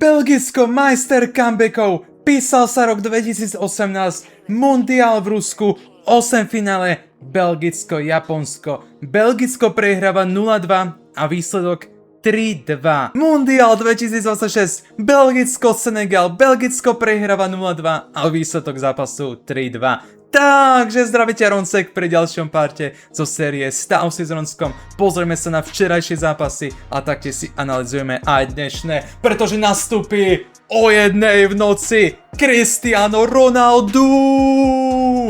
Belgicko, majster comebackov, písal sa rok 2018, mundiál v Rusku, 8 finále, Belgicko, Japonsko. Belgicko prehráva 0-2 a výsledok 3-2. Mundiál 2026, Belgicko, Senegal, Belgicko prehráva 0-2 a výsledok zápasu 3-2. Takže zdravíte, Ronsek pri ďalšom parte zo série Stav si s Ronskom. Pozrieme sa na včerajšie zápasy a taktiež si analyzujeme aj dnešné, pretože nastúpi o 1 v noci Cristiano Ronaldo.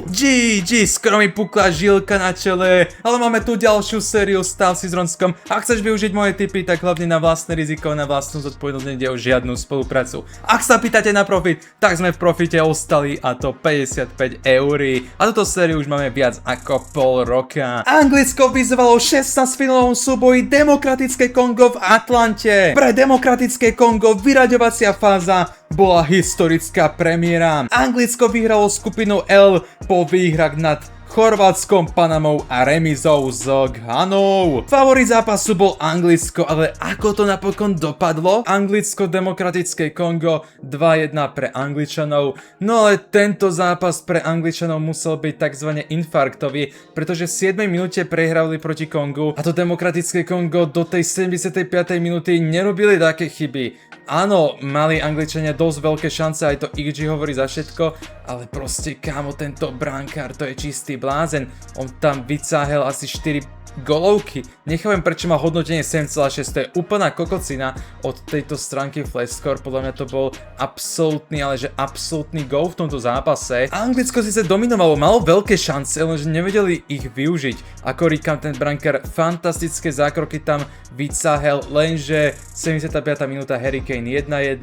GG, skoro mi pukla žilka na čele, ale máme tu ďalšiu sériu Stav si s Ronskom. Ak chceš využiť moje tipy, tak hlavne na vlastné riziko, na vlastnú zodpovednosť, nejde o žiadnu spoluprácu. Ak sa pýtate na profit, tak sme v profite ostali, a to 55 eur. A túto sériu už máme viac ako pol roka. Anglicko vyzvalo 16-finálovom súboji Demokratické Kongo v Atlante. Pre Demokratické Kongo vyraďovacia fáza bola historická premiéra. Anglicko vyhralo skupinu L po výhrách nad Chorvátskom, Panamou a remizou s Ghanou. Favorit zápasu bol Anglicko, ale ako to napokon dopadlo? Anglicko, Demokratické Kongo 2-1 pre Angličanov. No ale tento zápas pre Angličanov musel byť tzv. Infarktový, pretože v 7. minúte prehrali proti Kongu a to Demokratické Kongo do tej 75. minúty nerobili také chyby. Áno, mali Angličania dosť veľké šance, aj to XG hovorí za všetko, ale proste kámo, tento brankár, to je čistý blázen. On tam vycáhel asi 4 golovky. Nechápem, prečo má hodnotenie 7,6, to je úplná kokocina od tejto stránky Flashscore. Podľa mňa to bol absolútny, ale že absolútny gól v tomto zápase. Anglicko síce dominovalo, malo veľké šance, lenže nevedeli ich využiť. Ako říkam, ten brankár fantastické zákroky tam vycáhel, lenže 75. minúta Harry Kane 1-1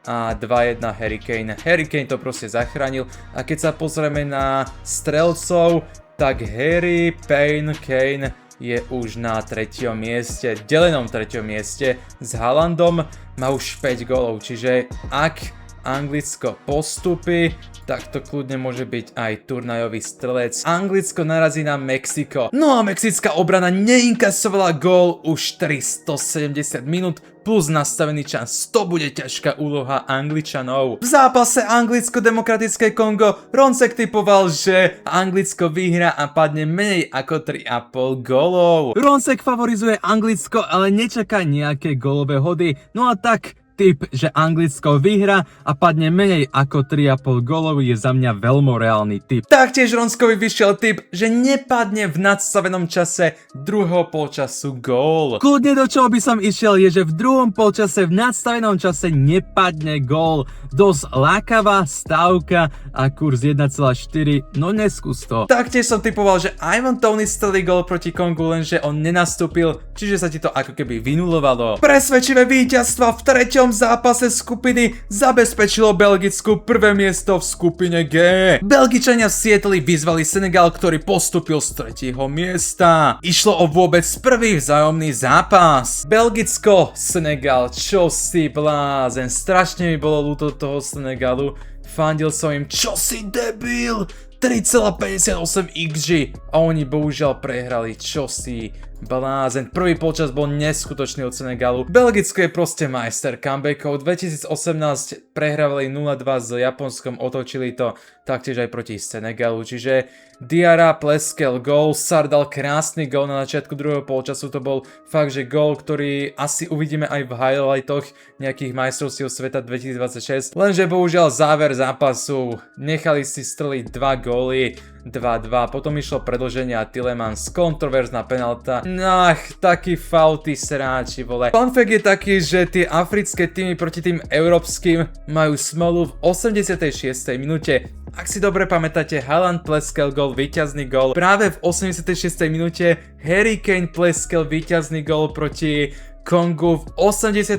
a 2-1 Harry Kane. Harry Kane to proste zachránil a keď sa pozrieme na strelcov, tak Harry Kane je už na 3. mieste, delenom 3. mieste s Haalandom, má už 5 gólov, čiže ak Anglicko postupí, tak to kľudne môže byť aj turnajový strelec. Anglicko narazí na Mexiko. No a mexická obrana neinkasovala gól už 370 minút plus nastavený čas. To bude ťažká úloha Angličanov. V zápase Anglicko-Demokratické Kongo Ronsek typoval, že Anglicko vyhrá a padne menej ako 3,5 gólov. Ronsek favorizuje Anglicko, ale nečaká nejaké gólové hody. No a tak tip, že Anglicko vyhrá a padne menej ako 3,5 gólov je za mňa veľmi reálny tip. Taktiež Ronskovi vyšiel tip, že nepadne v nadstavenom čase druhého polčasu gól. Kľudne do čoho by som išiel je, že v druhom polčase v nadstavenom čase nepadne gól. Dosť lákavá stávka a kurz 1,4, no neskús to. Taktiež som typoval, že Ivan Toney strelí gól proti Kongu, lenže on nenastúpil, čiže sa ti to ako keby vynulovalo. Presvedčivé víťazstva v 3. zápase skupiny zabezpečilo Belgicku prvé miesto v skupine G. Belgičania v Sietli vyzvali Senegal, ktorý postúpil z 3. miesta. Išlo o vôbec prvý vzájomný zápas. Belgicko, Senegal, čo si blázen, strašne mi bolo ľúto toho Senegalu. Fandil som im, čo si debil, 3,58 XG a oni bohužiaľ prehrali, čo si blázen. Prvý polčas bol neskutočný od Senegalu. Belgicko je proste majster comebackov. 2018 prehrávali 0-2 s Japonskom, otočili to taktiež aj proti Senegalu. Čiže Diarra pleskel gól, Sar dal krásny gól na začiatku druhého polčasu. To bol fakt, že gól, ktorý asi uvidíme aj v highlightoch nejakých majstrovstiev sveta 2026. Lenže bohužiaľ záver zápasu, nechali si streliť 2 góly, 2-2, potom išlo predĺženie a Tielemans, kontroverzná penalta. Ach, taký faul, tí sráči, vole. Fun fact je taký, že tie africké týmy proti tým európskym majú smolu v 86. minúte. Ak si dobre pamätáte, Haaland pleskal gól, víťazný gól. Práve v 86. minúte Harry Kane pleskal víťazný gól proti Kongu v 86.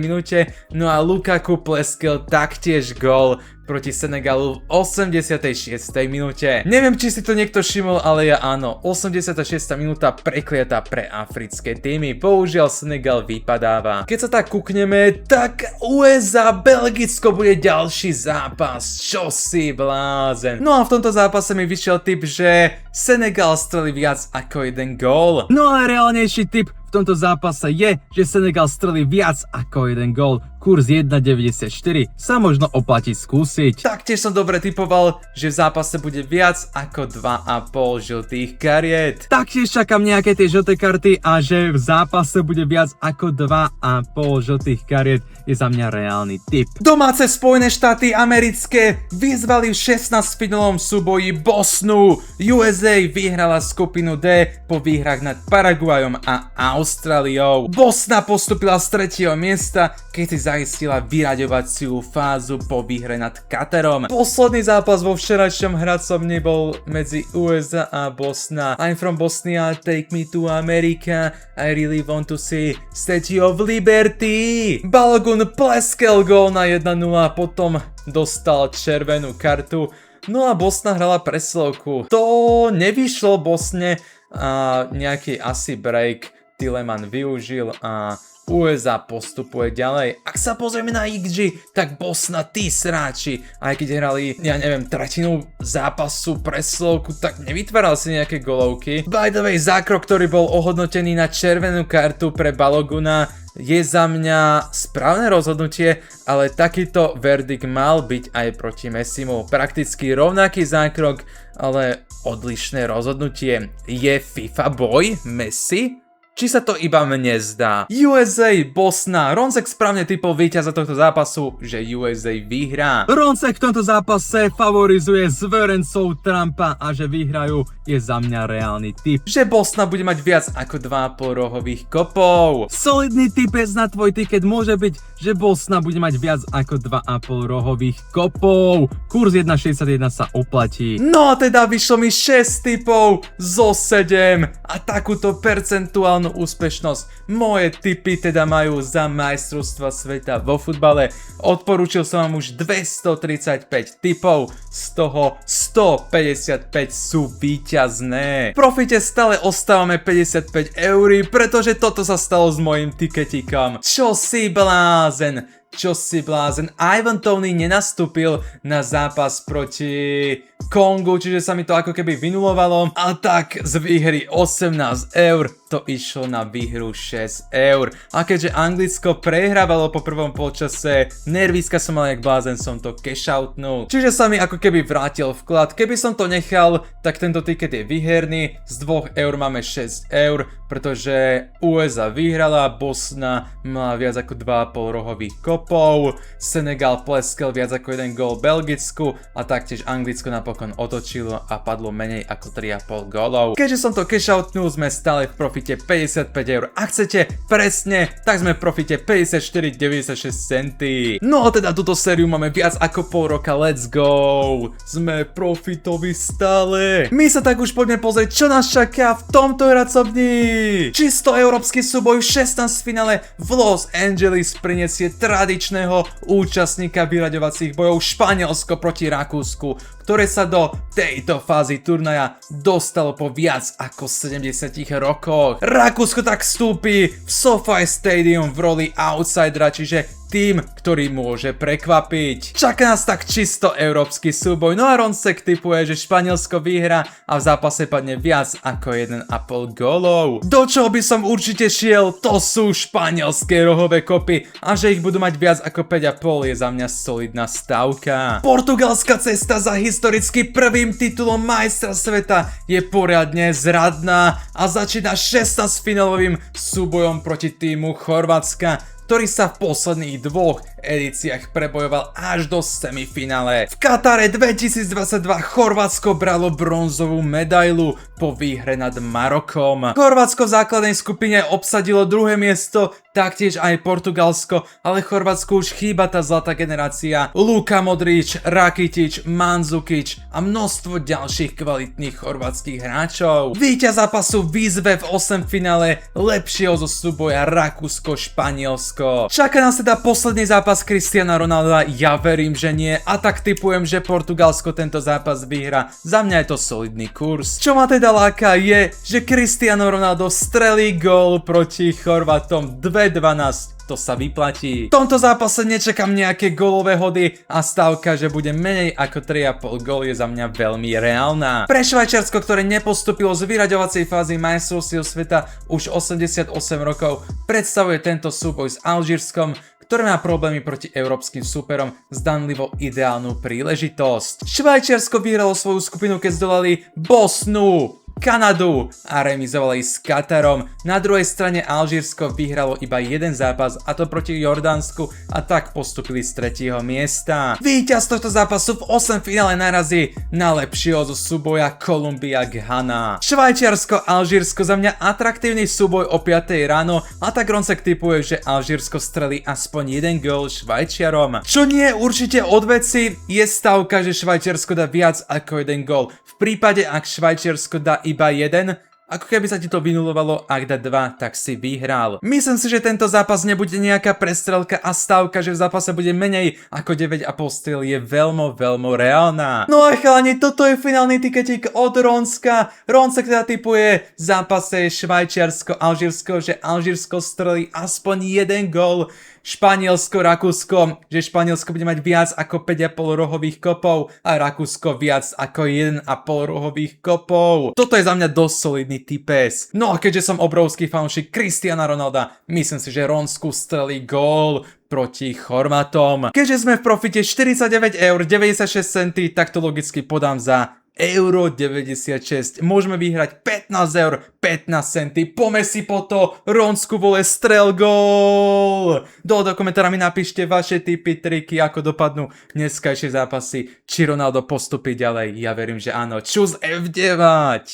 minúte, no a Lukaku pleskal taktiež gól proti Senegalu v 86. minúte. Neviem, či si to niekto všimol, ale ja áno. 86. minúta prekliatá pre africké týmy. Bohužiaľ Senegal vypadáva. Keď sa tak kúkneme, tak USA Belgicko bude ďalší zápas. Čo si blázen. No a v tomto zápase mi vyšiel tip, že Senegal strelí viac ako jeden gól. No a reálnejší tip v tomto zápase je, že Senegal strelí viac ako jeden gól. Kurz 1,94 sa možno oplatí skúsiť. Taktiež som dobre typoval, že v zápase bude viac ako 2,5 žltých kariet. Taktiež čakám nejaké tie žlté karty a že v zápase bude viac ako 2,5 žltých kariet je za mňa reálny tip. Domáce Spojené štáty americké vyzvali v 16-finálovom súboji Bosnu. USA vyhrala skupinu D po výhrách nad Paraguajom a Austráliou. Bosna postupila z 3. miesta, keď si zaistila vyraďovaciu fázu po výhre nad Katarom. Posledný zápas vo včerajšom hracom nebol medzi USA a Bosna. I'm from Bosnia, take me to America, I really want to see Statue of Liberty. Balogun pleskal gól na 1-0, potom dostal červenú kartu. No a Bosna hrala presilovku. To nevyšlo Bosne a nejaký asi break Tilleman využil a USA postupuje ďalej. Ak sa pozrieme na XG, tak Bosna, tí sráči, aj keď hrali, ja neviem, tretinu zápasu presilovku, tak nevytváral si nejaké golovky. By the way, zákrok, ktorý bol ohodnotený na červenú kartu pre Baloguna, je za mňa správne rozhodnutie, ale takýto verdikt mal byť aj proti Messimu. Prakticky rovnaký zákrok, ale odlišné rozhodnutie. Je FIFA boy Messi? Či sa to iba mne zdá? USA, Bosna. Roncek správne typol víťaza tohto zápasu, že USA vyhrá. Roncek v tomto zápase favorizuje zverencov Trumpa a že vyhrajú je za mňa reálny tip. Že Bosna bude mať viac ako 2,5 rohových kopov. Solidný tipec na tvoj tiket môže byť, že Bosna bude mať viac ako 2,5 rohových kopov. Kurz 1,61 sa oplatí. No teda vyšlo mi 6 tipov zo 7 a takúto percentuálnu úspešnosť moje tipy teda majú za majstrovstva sveta vo futbale. Odporúčil som vám už 235 tipov, z toho 155 sú víťazné. V profite stále ostávame 55 €, pretože toto sa stalo s mojím tiketikom. Čo si blázen? Čo si blázen? Ivan Toney nenastúpil na zápas proti Kongu, čiže sa mi to ako keby vynulovalo. A tak z výhry 18 € to išlo na výhru 6 €. A keďže Anglicko prehrávalo po prvom polčase, nervíska som mal jak blázen, som to cash outnul. Čiže sa mi ako keby vrátil vklad. Keby som to nechal, tak tento tiket je výherný. Z 2 € máme 6 €, pretože USA vyhrala, Bosna mala viac ako 2,5 rohových kopov, Senegal pleskal viac ako 1 gól Belgicku a taktiež Anglicko napokon otočilo a padlo menej ako 3,5 gólov. Keďže som to cash outnul, sme stále v profite 55 €. Ak chcete presne, tak sme v profite 54,96 centy. No a teda túto sériu máme viac ako pol roka, let's go! Sme profitoví stále. My sa tak už poďme pozrieť, čo nás čaká v tomto hracom dni. Čisto európsky súboj v 16 finále v Los Angeles prinesie tradičného účastníka vyraďovacích bojov Španielsko proti Rakúsku, ktoré sa do tejto fázy turnaja dostalo po viac ako 70 rokoch. Rakúsko tak vstúpi v SoFi Stadium v roli outsidera, čiže tým, ktorý môže prekvapiť. Čaká nás tak čisto európsky súboj, no a Roncek tipuje, že Španielsko vyhrá a v zápase padne viac ako 1,5 gólov. Do čoho by som určite šiel, to sú španielské rohové kopy a že ich budú mať viac ako 5,5 je za mňa solidná stavka. Portugalská cesta za historicky prvým titulom majstra sveta je poriadne zradná a začína 16-finálovým súbojom proti týmu Chorvátska, ktorý sa v posledných dvoch edíciách prebojoval až do semifinále. V Katare 2022 Chorvátsko bralo bronzovú medailu po výhre nad Marokom. Chorvátsko v základnej skupine obsadilo druhé miesto, taktiež aj Portugalsko, ale Chorvátsku už chýba tá zlatá generácia Luka Modrić, Rakitic, Mandzukic a množstvo ďalších kvalitných chorvátskych hráčov. Víťaz zápasu výzve v 8 finále lepšieho zo súboja Rakúsko-Španielsko. Čaká nás teda posledný zápas Cristiana Ronalda, ja verím, že nie, a tak tipujem, že Portugalsko tento zápas vyhrá. Za mňa je to solidný kurz. Čo ma teda láka je, že Cristiano Ronaldo strelí gól proti Chorvátom 2:12. to sa vyplatí. V tomto zápase nečakám nejaké gólové hody a stavka, že bude menej ako 3,5 gól je za mňa veľmi reálna. Pre Švajčiarsko, ktoré nepostupilo z vyraďovacej fázy majstrovstiev sveta už 88 rokov, predstavuje tento súboj s Alžírskom, ktoré má problémy proti európskym súperom, zdanlivo ideálnu príležitosť. Švajčiarsko vyhralo svoju skupinu, keď zdolali Bosnu, Kanadu a remizovali s Katarom. Na druhej strane Alžírsko vyhralo iba jeden zápas, a to proti Jordánsku, a tak postupili z 3. miesta. Víťaz tohto zápasu v 8 finále narazí na lepšieho zo súboja Kolumbia-Ghana. Švajčiarsko, Alžírsko, za mňa atraktívny súboj o 5 ráno, a tak Roncek tipuje, že Alžírsko strelí aspoň jeden gól Švajčiarom. Čo nie je určite od veci, je stavka, že Švajčiarsko dá viac ako jeden gól. V prípade, ak Švajčiarsko dá iba jeden, ako keby sa ti to vynulovalo, ak dá 2, tak si vyhral. Myslím si, že tento zápas nebude nejaká prestrelka a stavka, že v zápase bude menej ako 9,5 striel je veľmi reálna. No a chalani, toto je finálny tiketík od Ronska. Roncek teda tipuje v zápase Švajčiarsko-Alžírsko, že Alžírsko strelí aspoň jeden gól. Španielsko-Rakúsko, že Španielsko bude mať viac ako 5,5 rohových kopov a Rakúsko viac ako 1,5 rohových kopov. Toto je za mňa dosť solidný tipes. No a keďže som obrovský fanúšik Cristiana Ronalda, myslím si, že Ronsku strelí gól proti Chorvatom. Keďže sme v profite 49,96 €, tak to logicky podám za euro 96. Môžeme vyhrať 15,15 €. Poďme si po to, Ronsku vole, strel gól! Dole do komentára mi napíšte vaše tipy, triky, ako dopadnú dneskajšie zápasy. Či Ronaldo postupí ďalej? Ja verím, že áno. Čus F9!